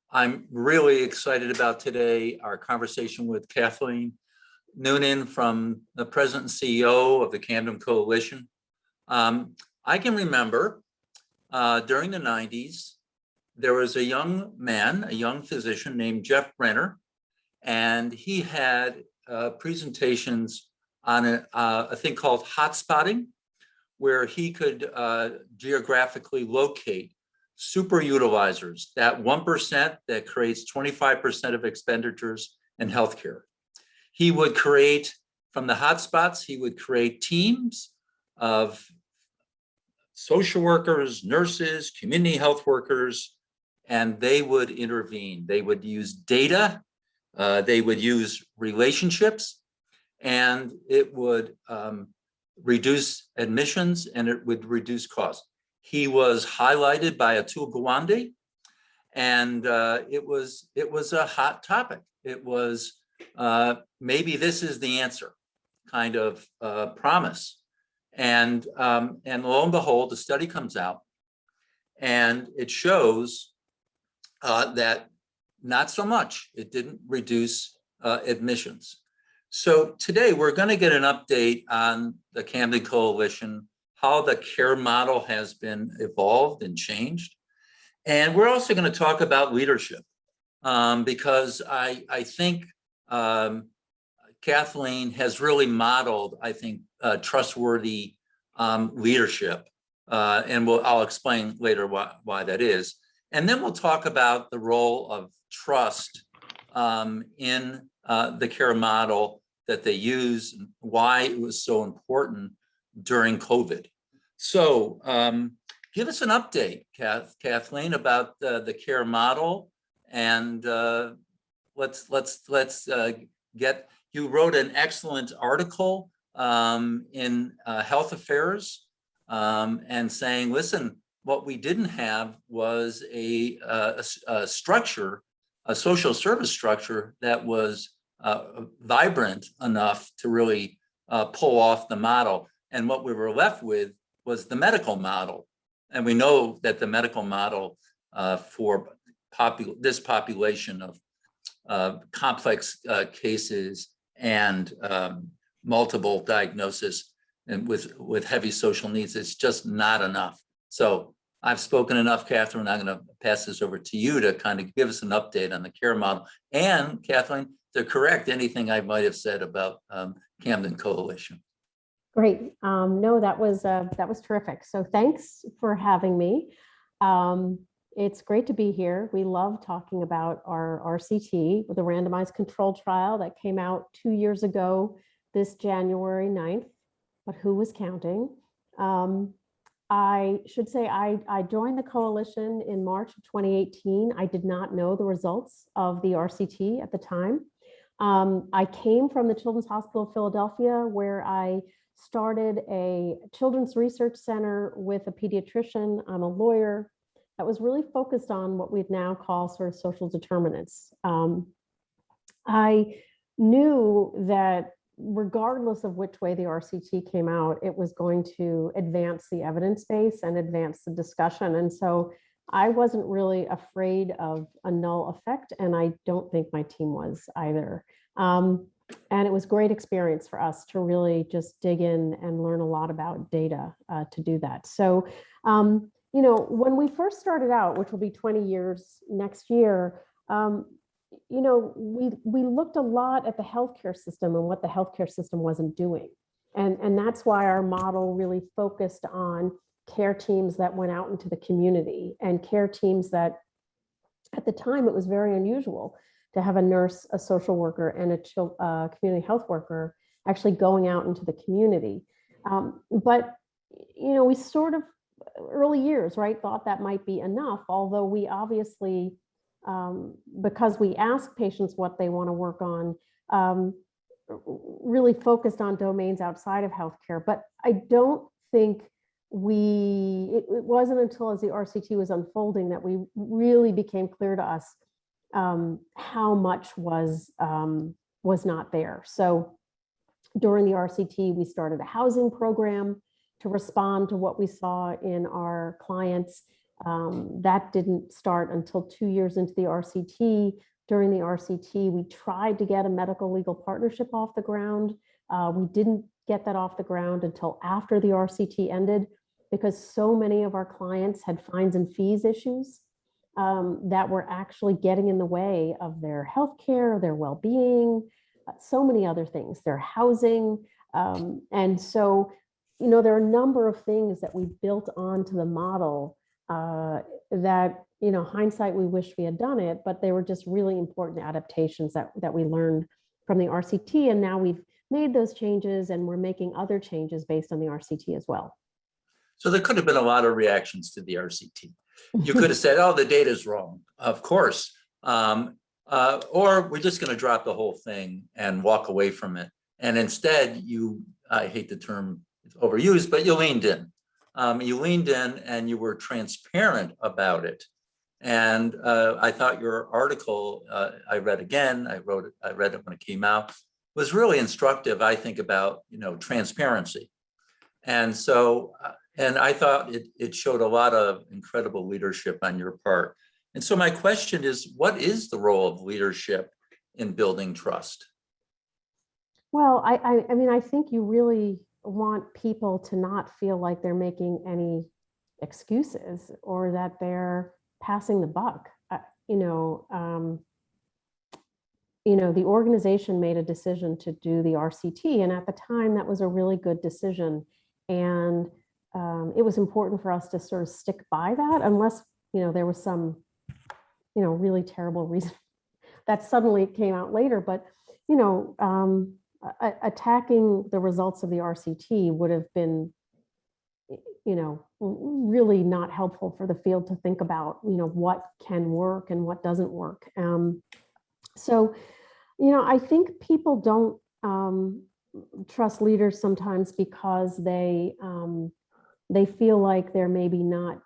I'm really excited about today, our conversation with Kathleen Noonan, from the President and CEO of the Camden Coalition. I can remember during the 90s, there was a young man, a young physician named Jeff Brenner, and he had presentations on a thing called hotspotting, where he could geographically locate super utilizers, that 1% that creates 25% of expenditures in healthcare. He would create, from the hotspots, he would create teams of social workers, nurses, community health workers, and they would intervene. They would use data, they would use relationships, and it would reduce admissions and it would reduce costs. He was highlighted by Atul Gawande, and it was a hot topic. It was maybe this is the answer kind of promise. And lo and behold, the study comes out and it shows that not so much. It didn't reduce admissions. So today we're going to get an update on the Camden Coalition, how the care model has been evolved and changed. And we're also going to talk about leadership because I think Kathleen has really modeled, I think, trustworthy leadership. And I'll explain later why that is. And then we'll talk about the role of trust in the care model that they use, and why it was so important during COVID. So give us an update, Kathleen, about the care model, and let's get, you wrote an excellent article in Health Affairs and saying, listen, what we didn't have was a structure, a social service structure that was vibrant enough to really pull off the model. And what we were left with was the medical model. And we know that the medical model for this population of complex cases and multiple diagnosis and with heavy social needs is just not enough. So I've spoken enough, Catherine. I'm going to pass this over to you to kind of give us an update on the care model. And Kathleen, to correct anything I might have said about Camden Coalition. Great. No, that was terrific. So thanks for having me. It's great to be here. We love talking about our RCT, the randomized controlled trial that came out 2 years ago, this January 9th, but who was counting? I should say I joined the coalition in March of 2018. I did not know the results of the RCT at the time. I came from the Children's Hospital of Philadelphia, where I started a children's research center with a pediatrician. I'm a lawyer that was really focused on what we'd now call sort of social determinants. I knew that regardless of which way the RCT came out, it was going to advance the evidence base and advance the discussion. And so I wasn't really afraid of a null effect, and I don't think my team was either. And it was a great experience for us to really just dig in and learn a lot about data to do that. So, you know, when we first started out, which will be 20 years next year, you know, we looked a lot at the healthcare system and what the healthcare system wasn't doing. And that's why our model really focused on care teams that went out into the community, and care teams that at the time it was very unusual to have a nurse, a social worker, and a community health worker actually going out into the community. But, you know, we sort of early years, right, thought that might be enough, although we obviously, because we ask patients what they want to work on, really focused on domains outside of healthcare. But I don't think it wasn't until as the RCT was unfolding that we really became clear to us how much was not there. So during the RCT, we started a housing program to respond to what we saw in our clients. That didn't start until 2 years into the RCT. During the RCT, we tried to get a medical legal partnership off the ground. We didn't get that off the ground until after the RCT ended, because so many of our clients had fines and fees issues that were actually getting in the way of their healthcare, their well-being, so many other things, their housing. And so, there are a number of things that we built onto the model that, hindsight, we wish we had done it, but they were just really important adaptations that we learned from the RCT. And now we've made those changes and we're making other changes based on the RCT as well. So there could have been a lot of reactions to the RCT. You could have said, oh, the data is wrong, of course. Or we're just going to drop the whole thing and walk away from it. And instead, I hate the term overused, but you leaned in. You leaned in and you were transparent about it. And I thought your article, I read again, I read it when it came out, was really instructive, I think, about, transparency. And so, and I thought it showed a lot of incredible leadership on your part. And so my question is, what is the role of leadership in building trust? Well, I think you really want people to not feel like they're making any excuses or that they're passing the buck. The organization made a decision to do the RCT, and at the time that was a really good decision. And it was important for us to sort of stick by that, unless, there was some, really terrible reason that suddenly came out later. But, attacking the results of the RCT would have been, really not helpful for the field to think about, what can work and what doesn't work. So, I think people don't trust leaders sometimes because they feel like they're maybe not,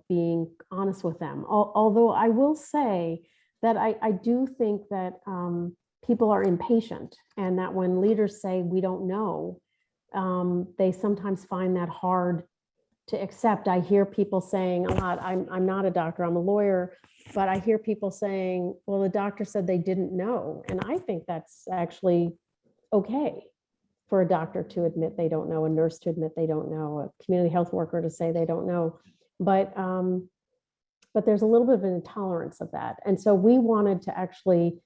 being honest with them. Although I will say that I do think that people are impatient, and that when leaders say we don't know, they sometimes find that hard to accept. I hear people saying a lot, I'm not a doctor, I'm a lawyer, but I hear people saying, well, the doctor said they didn't know. And I think that's actually okay for a doctor to admit they don't know, a nurse to admit they don't know, a community health worker to say they don't know. But there's a little bit of an intolerance of that. And so we wanted to actually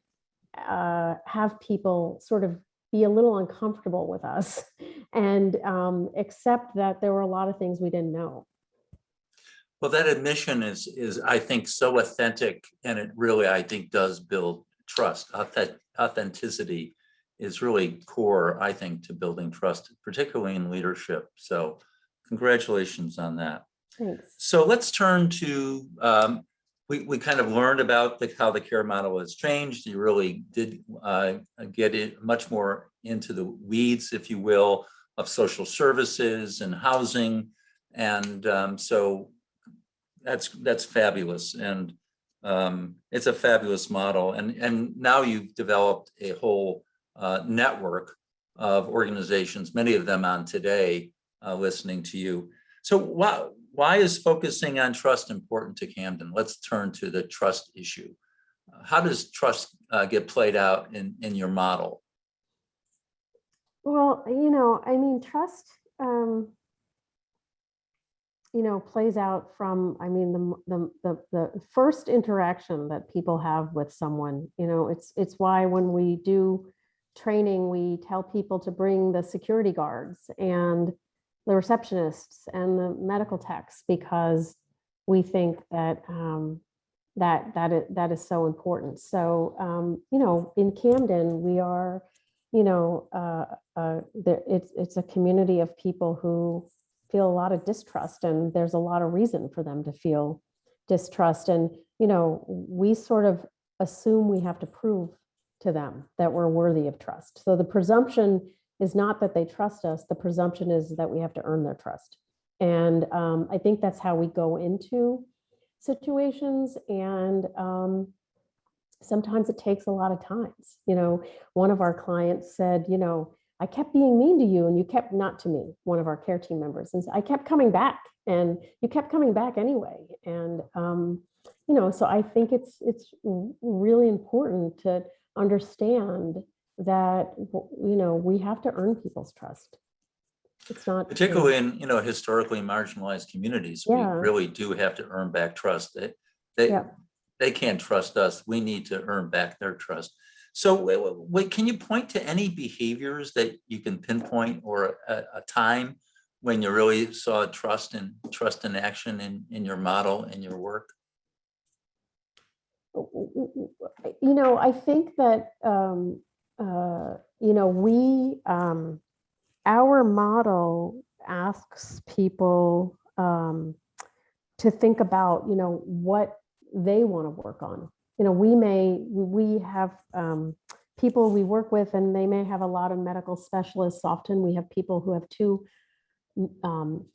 have people sort of be a little uncomfortable with us and accept that there were a lot of things we didn't know. Well, that admission is I think so authentic, and it really, I think, does build trust. Authenticity is really core, I think, to building trust, particularly in leadership. So congratulations on that. Thanks. So let's turn to, we kind of learned about how the care model has changed. You really did get it much more into the weeds, if you will, of social services and housing. And so that's fabulous. And it's a fabulous model. And now you've developed a whole network of organizations, many of them on today, listening to you. So why is focusing on trust important to Camden? Let's turn to the trust issue. How does trust get played out in your model? Well, trust, plays out from, the first interaction that people have with someone. It's why when we do training, we tell people to bring the security guards and the receptionists and the medical techs, because we think that that is so important. So, in Camden, we are, it's a community of people who feel a lot of distrust, and there's a lot of reason for them to feel distrust. And, we sort of assume we have to prove to them that we're worthy of trust. So the presumption is not that they trust us. The presumption is that we have to earn their trust. And I think that's how we go into situations. And sometimes it takes a lot of times. One of our clients said, I kept being mean to you and you kept, not to me, one of our care team members. And I kept coming back and you kept coming back anyway. And, so I think it's really important to understand that, we have to earn people's trust. It's not Particularly in, historically marginalized communities, we Yeah. really do have to earn back trust. They Yeah. they can't trust us. We need to earn back their trust. So wait, can you point to any behaviors that you can pinpoint or a time when you really saw trust in action in your model and your work? I think that, our model asks people to think about, what they want to work on. We have people we work with, and they may have a lot of medical specialists. Often we have people who have two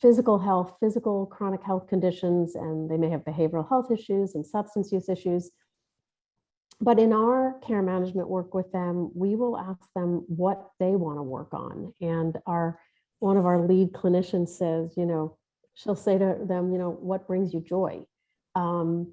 physical chronic health conditions, and they may have behavioral health issues and substance use issues. But in our care management work with them, we will ask them what they want to work on. And one of our lead clinicians says, she'll say to them, what brings you joy? And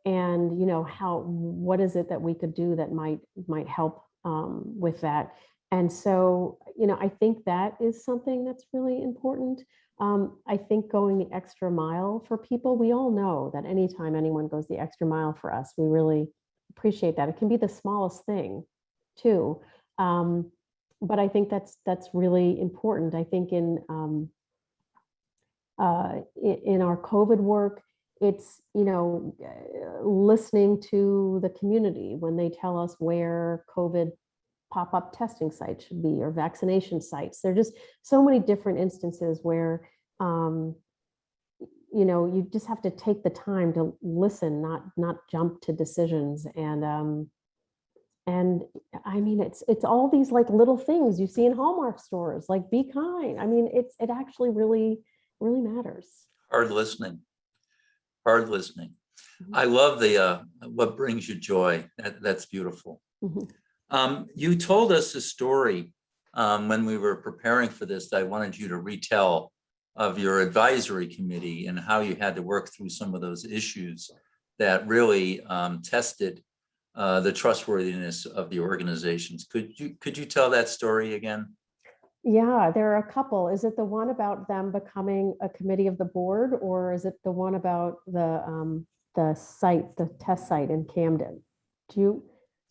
what is it that we could do that might help with that? And so, I think that is something that's really important. I think going the extra mile for people, we all know that anytime anyone goes the extra mile for us, we really appreciate that. It can be the smallest thing too. But I think that's really important. I think in our COVID work, it's, listening to the community when they tell us where COVID pop-up testing sites should be or vaccination sites. There are just so many different instances where, you just have to take the time to listen, not jump to decisions. And I mean, it's all these like little things you see in Hallmark stores, like be kind. I mean, it actually really, really matters. Hard listening. I love the what brings you joy. That's beautiful. You told us a story when we were preparing for this that I wanted you to retell, of your advisory committee and how you had to work through some of those issues that really tested the trustworthiness of the organizations. Could you tell that story again? Yeah, there are a couple. Is it the one about them becoming a committee of the board, or is it the one about the test site in Camden?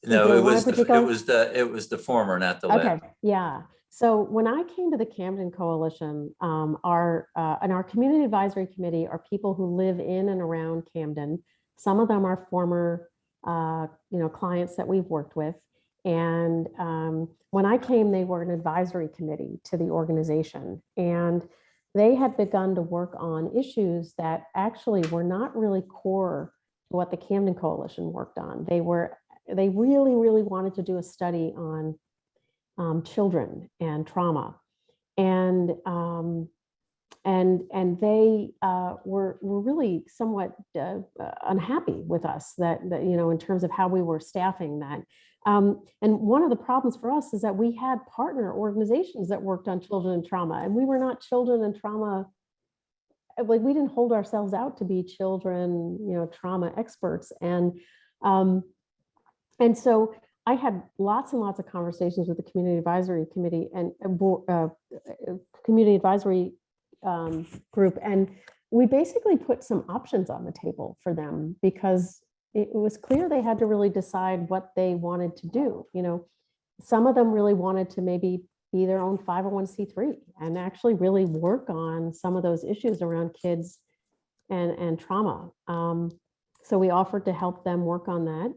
No, it was the former, not the latter. Okay, yeah. So when I came to the Camden Coalition, our community advisory committee are people who live in and around Camden. Some of them are former, clients that we've worked with. And when I came, they were an advisory committee to the organization, and they had begun to work on issues that actually were not really core to what the Camden Coalition worked on. They really, really wanted to do a study on children and trauma, and they were really somewhat unhappy with us that in terms of how we were staffing that. And one of the problems for us is that we had partner organizations that worked on children and trauma, and we were not children and trauma. Like, we didn't hold ourselves out to be children, trauma experts. And so I had lots and lots of conversations with the community advisory committee and community advisory group. And we basically put some options on the table for them, because it was clear they had to really decide what they wanted to do. Some of them really wanted to maybe be their own 501c3 and actually really work on some of those issues around kids and trauma. So we offered to help them work on that.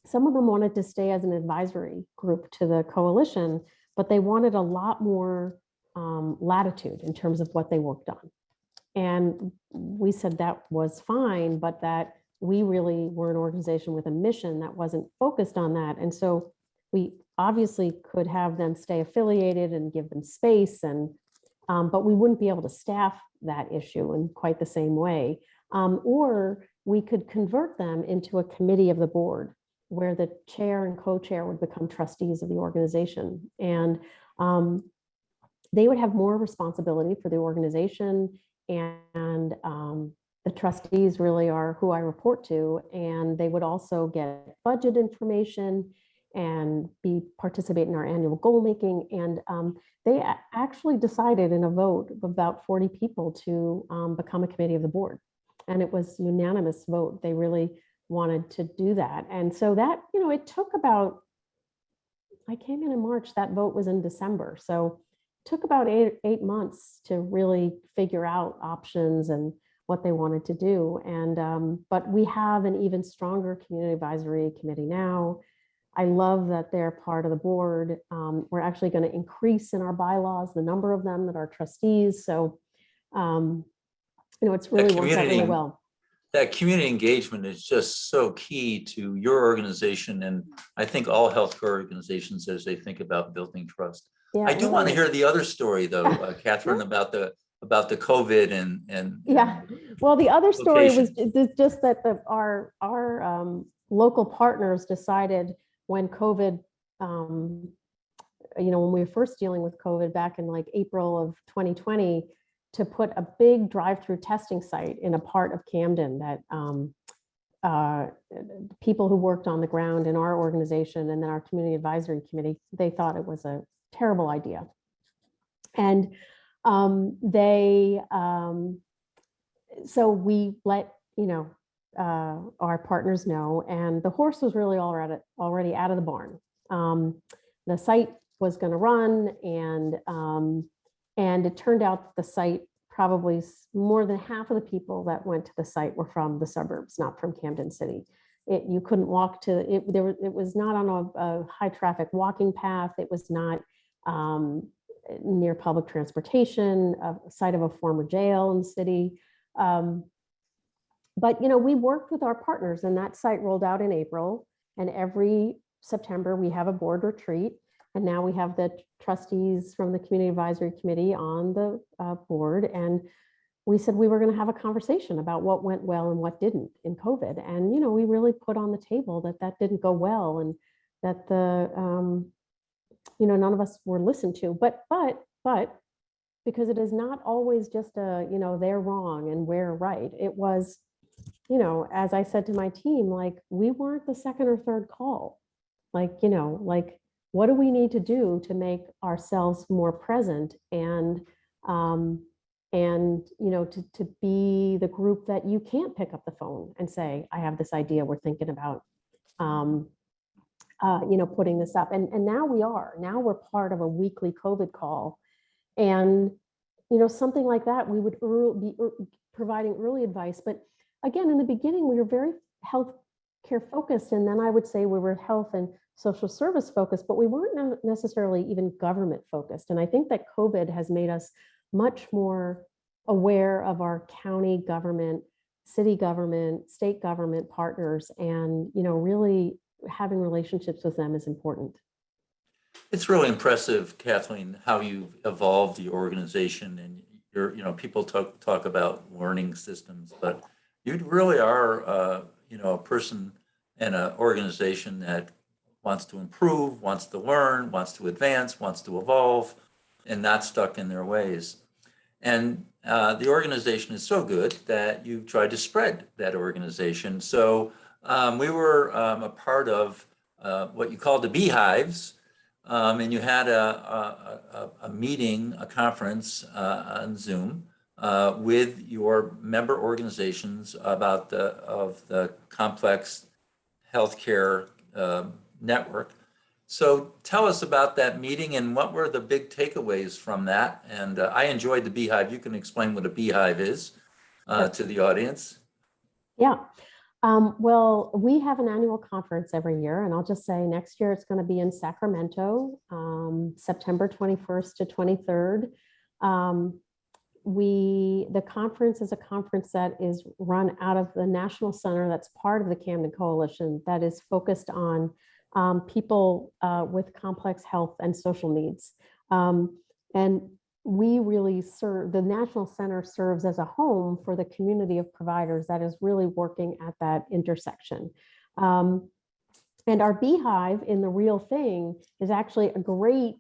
Some of them wanted to stay as an advisory group to the coalition, but they wanted a lot more latitude in terms of what they worked on. And we said that was fine, but that we really were an organization with a mission that wasn't focused on that. And so we obviously could have them stay affiliated and give them space, but we wouldn't be able to staff that issue in quite the same way. Or we could convert them into a committee of the board. where the chair and co-chair would become trustees of the organization. And they would have more responsibility for the organization, and the trustees really are who I report to, and they would also get budget information and participate in our annual goal making. And they actually decided in a vote of about 40 people to become a committee of the board. And it was unanimous vote. They really wanted to do that. And so that, it took about, I came in March, that vote was in December. So it took about eight months to really figure out options and what they wanted to do. And but we have an even stronger community advisory committee now. I love that they're part of the board. We're actually going to increase in our bylaws the number of them that are trustees. So it's really worked out really well. That community engagement is just so key to your organization, and I think all healthcare organizations as they think about building trust. Yeah, I do want to hear the other story, though, Catherine, about the COVID and yeah. Well, the other story was just that our local partners decided when COVID, when we were first dealing with COVID back in like April of 2020, to put a big drive-through testing site in a part of Camden that people who worked on the ground in our organization and then our community advisory committee, they thought it was a terrible idea. And so we let, our partners know, and the horse was really already out of the barn. The site was going to run, and it turned out that the site, probably more than half of the people that went to the site were from the suburbs, not from Camden City. You couldn't walk to it. It was not on a high traffic walking path. It was not near public transportation, a site of a former jail in the city. But we worked with our partners, and that site rolled out in April. And every September we have a board retreat. And now we have the trustees from the Community Advisory Committee on the board. And we said we were going to have a conversation about what went well and what didn't in COVID. And, we really put on the table that didn't go well, and that none of us were listened to. But because it is not always just they're wrong and we're right. It was, as I said to my team, like, we weren't the second or third call. What do we need to do to make ourselves more present and to be the group that you can't pick up the phone and say, I have this idea, we're thinking about, putting this up. And now we're part of a weekly COVID call. And, something like that, we would be providing early advice. But again, in the beginning, we were very healthcare focused. And then I would say we were health and social service focused, but we weren't necessarily even government focused. And I think that COVID has made us much more aware of our county government, city government, state government partners, and really having relationships with them is important. It's really impressive, Kathleen, how you've evolved the organization, and people talk about learning systems, but you really are a person and an organization that wants to improve, wants to learn, wants to advance, wants to evolve, and not stuck in their ways. And the organization is so good that you've tried to spread that organization. So we were a part of what you called the beehives, and you had a meeting, a conference on Zoom with your member organizations about the complex healthcare network. So tell us about that meeting and what were the big takeaways from that. And I enjoyed the beehive. You can explain what a beehive is to the audience. Yeah. Well, we have an annual conference every year, and I'll just say next year it's going to be in Sacramento, September 21st to 23rd. The conference is a conference that is run out of the National Center that's part of the Camden Coalition, that is focused on people with complex health and social needs. And we really serve, the National Center serves as a home for the community of providers that is really working at that intersection. And And our beehive in the real thing is actually a great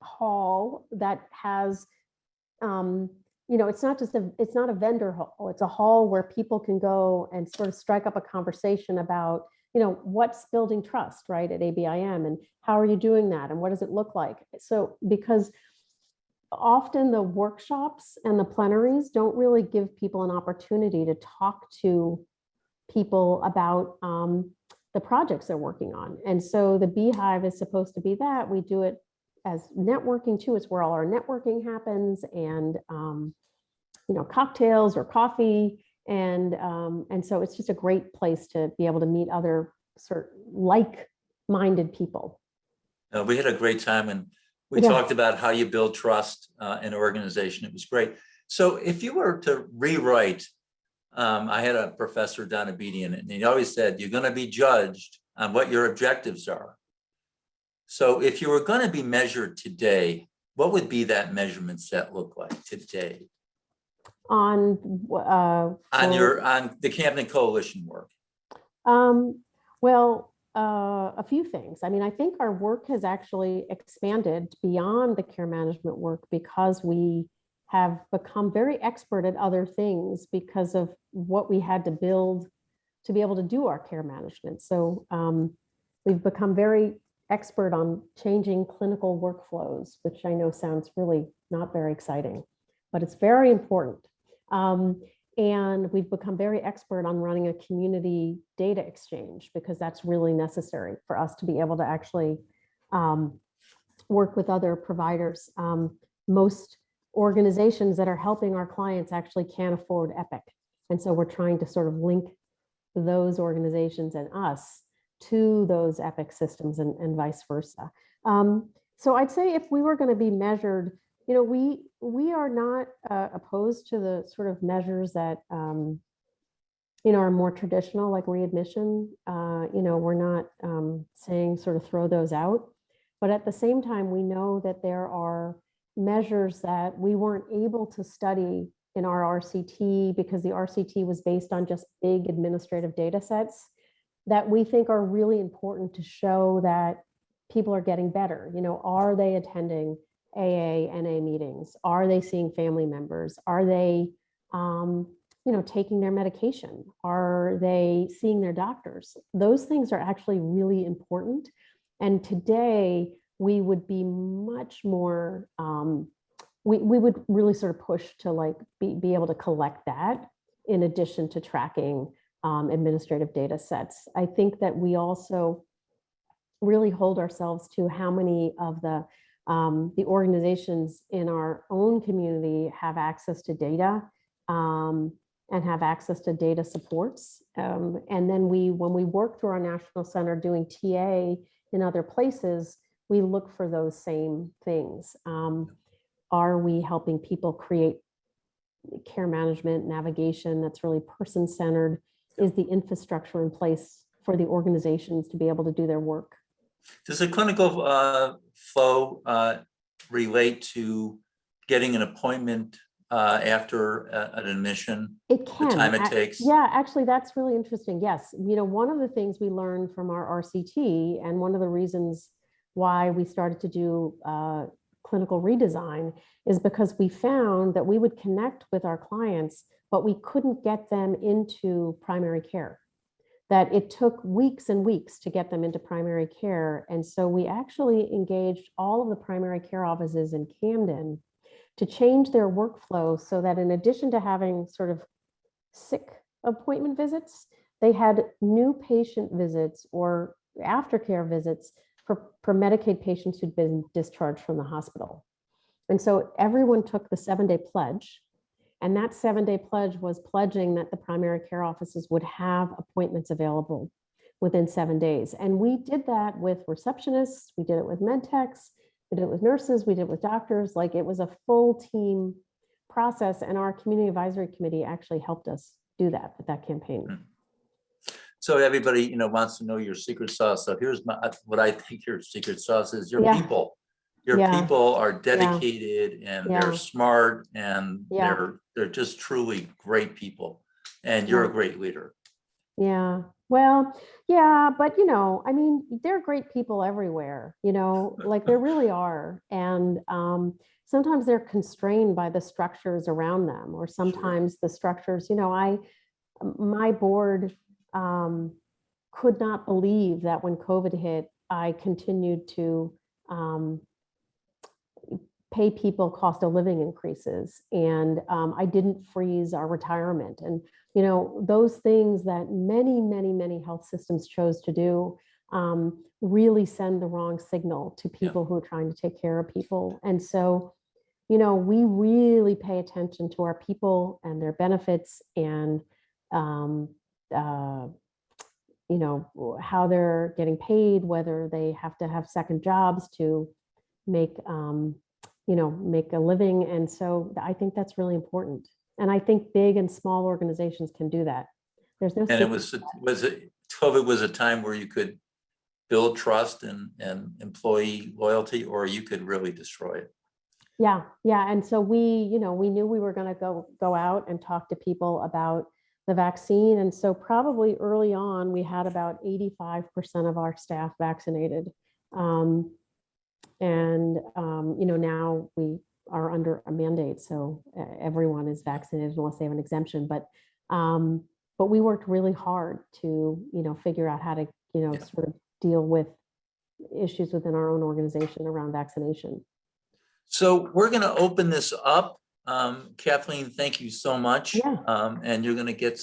hall that has, it's not just it's not a vendor hall. It's a hall where people can go and sort of strike up a conversation about, what's building trust, right, at ABIM, and how are you doing that, and what does it look like? So, because often the workshops and the plenaries don't really give people an opportunity to talk to people about the projects they're working on. And so the beehive is supposed to be that. We do it as networking too. It's where all our networking happens, and cocktails or coffee, and so it's just a great place to be able to meet other sort of like-minded people. We had a great time, and we talked about how you build trust in an organization. It was great. So if you were to rewrite, I had a professor down at BD, and he always said, you're going to be judged on what your objectives are. So if you were going to be measured today, what would be that measurement set look like today? On the Camden Coalition work? A few things. I mean, I think our work has actually expanded beyond the care management work because we have become very expert at other things because of what we had to build to be able to do our care management. So we've become very expert on changing clinical workflows, which I know sounds really not very exciting, but it's very important. And we've become very expert on running a community data exchange because that's really necessary for us to be able to actually work with other providers. Most organizations that are helping our clients actually can't afford Epic. And so we're trying to sort of link those organizations and us to those Epic systems and vice versa. So I'd say if we were going to be measured, we are not opposed to the sort of measures that, are more traditional, like readmission. We're not saying sort of throw those out. But at the same time, we know that there are measures that we weren't able to study in our RCT because the RCT was based on just big administrative data sets that we think are really important to show that people are getting better. Are they attending AA, NA meetings? Are they seeing family members? Are they, taking their medication? Are they seeing their doctors? Those things are actually really important. And today we would be much more, we would really sort of push to be able to collect that in addition to tracking administrative data sets. I think that we also really hold ourselves to how many of the organizations in our own community have access to data and have access to data supports. And then when we work through our national center doing TA in other places, we look for those same things. Are we helping people create care management navigation that's really person-centered? Is the infrastructure in place for the organizations to be able to do their work? Does the clinical flow relate to getting an appointment after an admission? It can. The time it takes? Yeah, actually, that's really interesting. Yes. One of the things we learned from our RCT, and one of the reasons why we started to do clinical redesign, is because we found that we would connect with our clients, but we couldn't get them into primary care. That it took weeks and weeks to get them into primary care. And so we actually engaged all of the primary care offices in Camden to change their workflow so that in addition to having sort of sick appointment visits, they had new patient visits or aftercare visits for Medicaid patients who'd been discharged from the hospital. And so everyone took the 7-day pledge. And that 7-day pledge was pledging that the primary care offices would have appointments available within 7 days. And we did that with receptionists, we did it with med techs, we did it with nurses, we did it with doctors. It was a full team process. And our community advisory committee actually helped us do that with that campaign. So everybody, wants to know your secret sauce. So here's what I think your secret sauce is: your people. Your people are dedicated and they're smart and they're just truly great people. And you're a great leader. Yeah. Well, yeah, but I mean, there are great people everywhere, like there really are. And sometimes they're constrained by the structures around them, or Sure. sometimes the structures, my board could not believe that when COVID hit, I continued to um, pay people cost of living increases, and I didn't freeze our retirement. And those things that many, many, many health systems chose to do really send the wrong signal to people who are trying to take care of people. And so, we really pay attention to our people and their benefits, and uh, how they're getting paid, whether they have to have second jobs to make make a living. And so I think that's really important. And I think big and small organizations can do that. There's no And it was COVID was a time where you could build trust and employee loyalty, or you could really destroy it. Yeah. And so we knew we were going to go out and talk to people about the vaccine. And so probably early on, we had about 85% of our staff vaccinated. Now we are under a mandate, so everyone is vaccinated unless they have an exemption. But we worked really hard to figure out how to sort of deal with issues within our own organization around vaccination. So we're going to open this up. Kathleen, thank you so much. Yeah. And you're going to get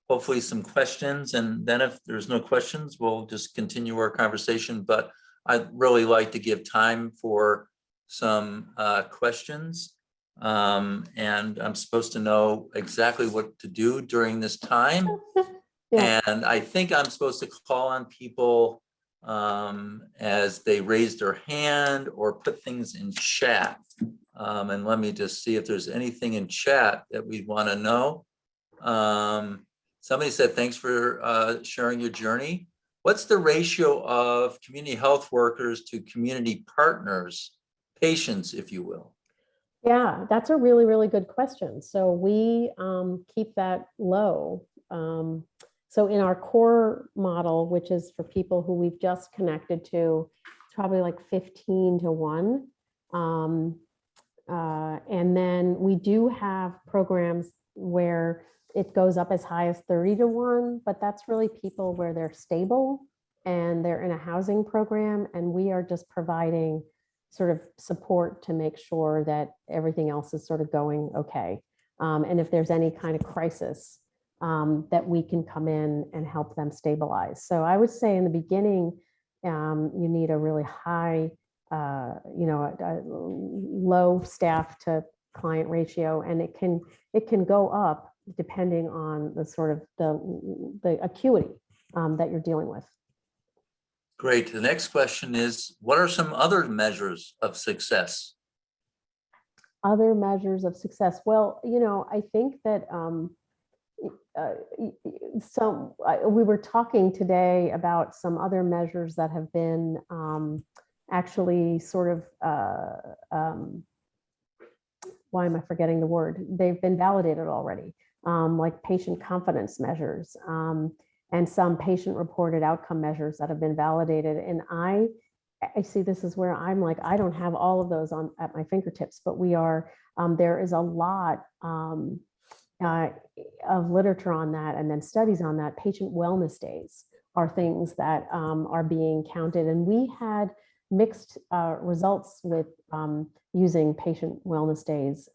hopefully some questions, and then if there's no questions, we'll just continue our conversation. But I'd really like to give time for some questions. And I'm supposed to know exactly what to do during this time. Yeah. And I think I'm supposed to call on people as they raise their hand or put things in chat. And let me just see if there's anything in chat that we want to know. Somebody said, thanks for sharing your journey. What's the ratio of community health workers to community partners, patients, if you will? Yeah, that's a really, really good question. So we keep that low. So in our core model, which is for people who we've just connected to, it's probably like 15 to 1. And then we do have programs where it goes up as high as 30 to 1, but that's really people where they're stable and they're in a housing program, and we are just providing sort of support to make sure that everything else is sort of going okay. And if there's any kind of crisis, that we can come in and help them stabilize. So I would say in the beginning, you need a really high, low staff to client ratio, and it can go up depending on the sort of the acuity that you're dealing with. Great. The next question is, what are some other measures of success? Other measures of success. Well, I think that we were talking today about some other measures that have been actually sort of, why am I forgetting the word? They've been validated already, like patient confidence measures, and some patient reported outcome measures that have been validated. And I see this is where I'm like, I don't have all of those at my fingertips, but we are, there is a lot of literature on that, and then studies on that. Patient wellness days are things that are being counted. And we had mixed results with using patient wellness days,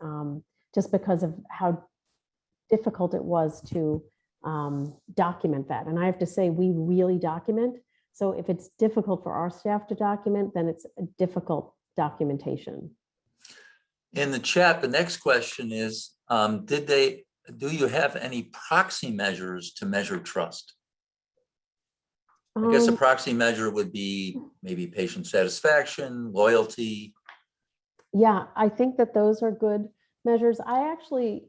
just because of how difficult it was to document that. And I have to say, we really document. So if it's difficult for our staff to document, then it's a difficult documentation. In the chat, the next question is, do you have any proxy measures to measure trust? I guess a proxy measure would be maybe patient satisfaction, loyalty. Yeah, I think that those are good measures. I actually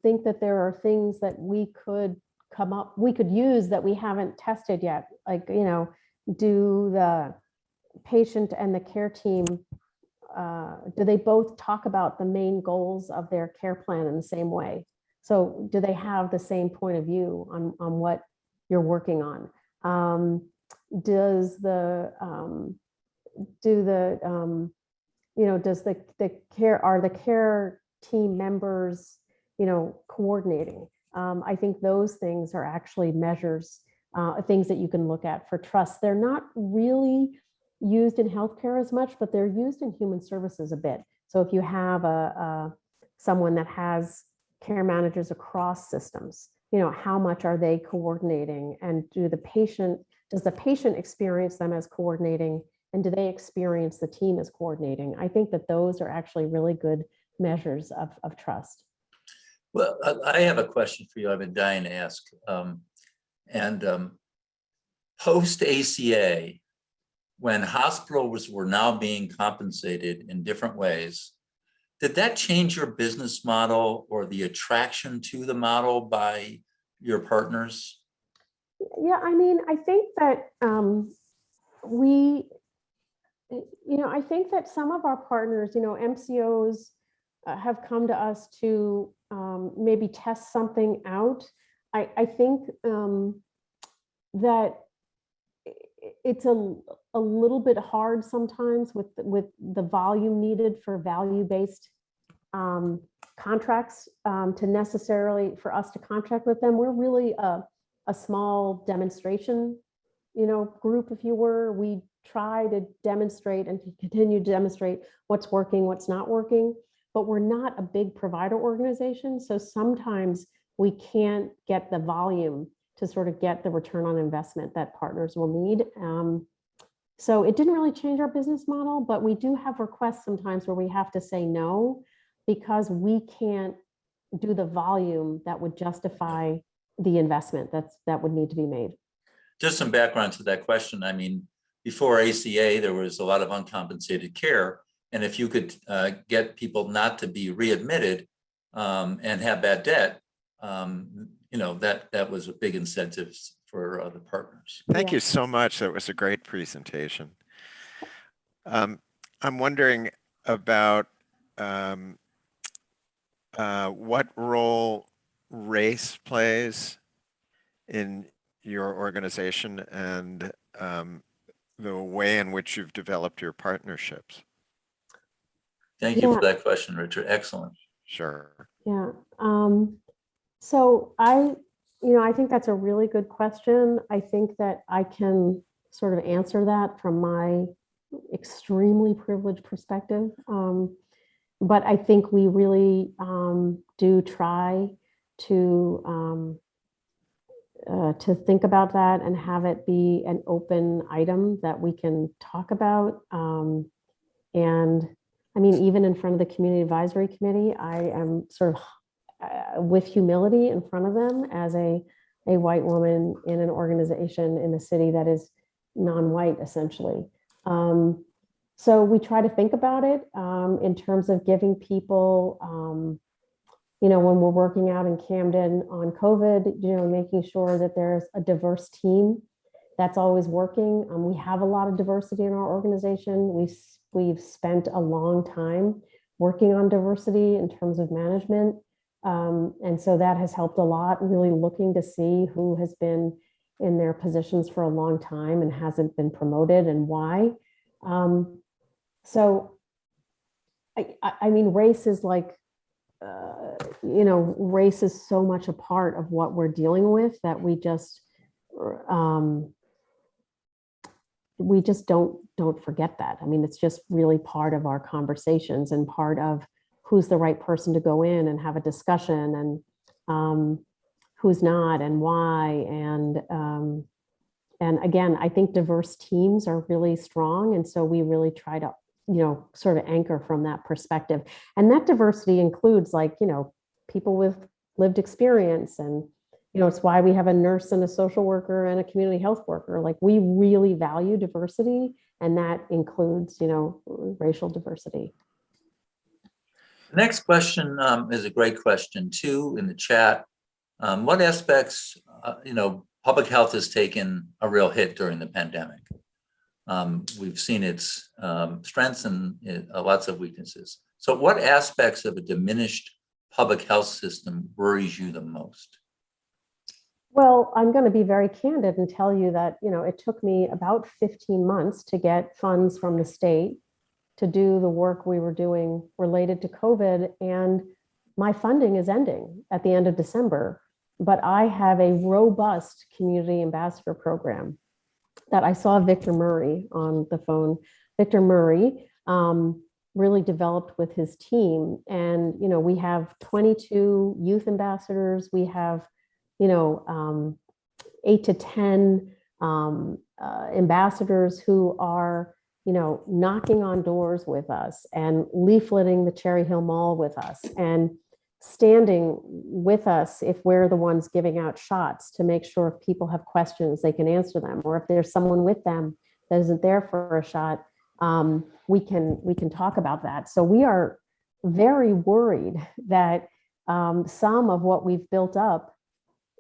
think that there are things that we could use that we haven't tested yet. Like, do the patient and the care team, do they both talk about the main goals of their care plan in the same way? So do they have the same point of view on what you're working on? Does the are the care team members, coordinating? I think those things are actually measures, things that you can look at for trust. They're not really used in healthcare as much, but they're used in human services a bit. So if you have someone that has care managers across systems, how much are they coordinating, and does the patient experience them as coordinating, and do they experience the team as coordinating? I think that those are actually really good measures of trust. Well, I have a question for you. I've been dying to ask. Post ACA, when hospitals were now being compensated in different ways, did that change your business model or the attraction to the model by your partners? Yeah, I think that I think that some of our partners, MCOs, have come to us to maybe test something out. I think that it's a little bit hard sometimes with the volume needed for value-based contracts to necessarily for us to contract with them. We're really a small demonstration, group, if you were. We try to demonstrate and continue to demonstrate what's working, what's not working, but we're not a big provider organization. So sometimes we can't get the volume to sort of get the return on investment that partners will need. So it didn't really change our business model, but we do have requests sometimes where we have to say no, because we can't do the volume that would justify the investment that would need to be made. Just some background to that question. Before ACA, there was a lot of uncompensated care. And if you could get people not to be readmitted and have bad debt, that was a big incentive for the partners. Thank you so much. That was a great presentation. I'm wondering about what role race plays in your organization and the way in which you've developed your partnerships. Thank you for that question, Richard. Excellent. Sure. Yeah. So I think that's a really good question. I think that I can sort of answer that from my extremely privileged perspective. But I think we really do try to think about that and have it be an open item that we can talk about. And even in front of the Community Advisory Committee, I am sort of with humility in front of them as a white woman in an organization in a city that is non-white, essentially. So we try to think about it in terms of giving people, when we're working out in Camden on COVID, making sure that there's a diverse team that's always working. We have a lot of diversity in our organization. We've spent a long time working on diversity in terms of management. And so that has helped a lot, really looking to see who has been in their positions for a long time and hasn't been promoted and why. So, race is like, race is so much a part of what we're dealing with that we just don't forget that. It's just really part of our conversations and part of who's the right person to go in and have a discussion, and who's not and why. And again, I think diverse teams are really strong. And so we really try to, sort of anchor from that perspective. And that diversity includes people with lived experience. And, it's why we have a nurse and a social worker and a community health worker. We really value diversity, and that includes, racial diversity. The next question is a great question too in the chat. What aspects, public health has taken a real hit during the pandemic? We've seen its strengths and lots of weaknesses. So what aspects of a diminished public health system worries you the most? Well, I'm going to be very candid and tell you that, it took me about 15 months to get funds from the state to do the work we were doing related to COVID. And my funding is ending at the end of December. But I have a robust community ambassador program that I saw Victor Murray on the phone. Victor Murray really developed with his team. And, we have 22 youth ambassadors. We have 8 to 10 ambassadors who are, knocking on doors with us and leafleting the Cherry Hill Mall with us and standing with us if we're the ones giving out shots to make sure if people have questions, they can answer them, or if there's someone with them that isn't there for a shot, we can talk about that. So we are very worried that some of what we've built up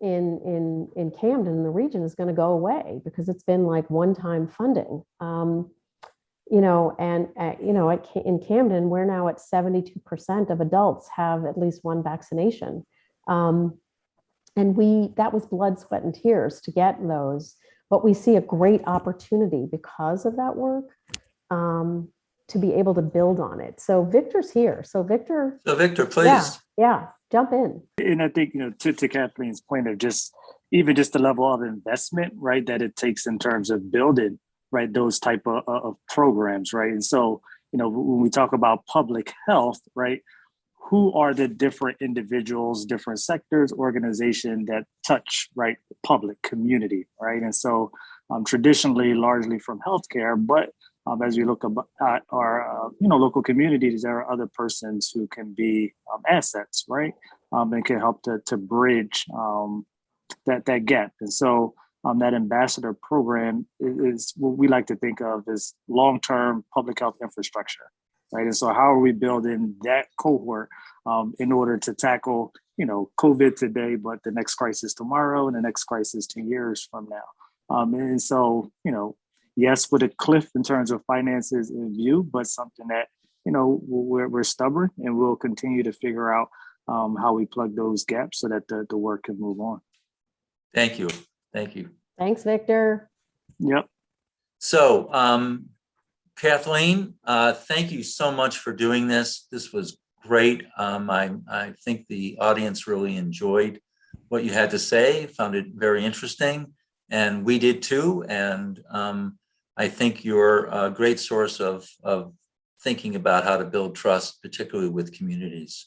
in Camden, in the region, is going to go away because it's been like one-time funding. In Camden, we're now at 72% of adults have at least one vaccination. And that was blood, sweat, and tears to get those. But we see a great opportunity because of that work to be able to build on it. So Victor's here. So Victor, please. Yeah, jump in. And I think, to Kathleen's point of even just the level of investment, right, that it takes in terms of building, right, those type of programs, right? And so, when we talk about public health, right, who are the different individuals, different sectors, organizations that touch, right, the public community, right? And so traditionally, largely from healthcare, but as we look at our local communities, there are other persons who can be assets, right, and can help to bridge that gap. And so that ambassador program is what we like to think of as long-term public health infrastructure, right? And so how are we building that cohort in order to tackle, COVID today, but the next crisis tomorrow and the next crisis 2 years from now? And so, yes, with a cliff in terms of finances in view, but something that, we're stubborn and we'll continue to figure out how we plug those gaps so that the work can move on. Thank you. Thanks, Victor. Yep. So, Kathleen, thank you so much for doing this. This was great. I think the audience really enjoyed what you had to say, found it very interesting, and we did too. And I think you're a great source of thinking about how to build trust, particularly with communities.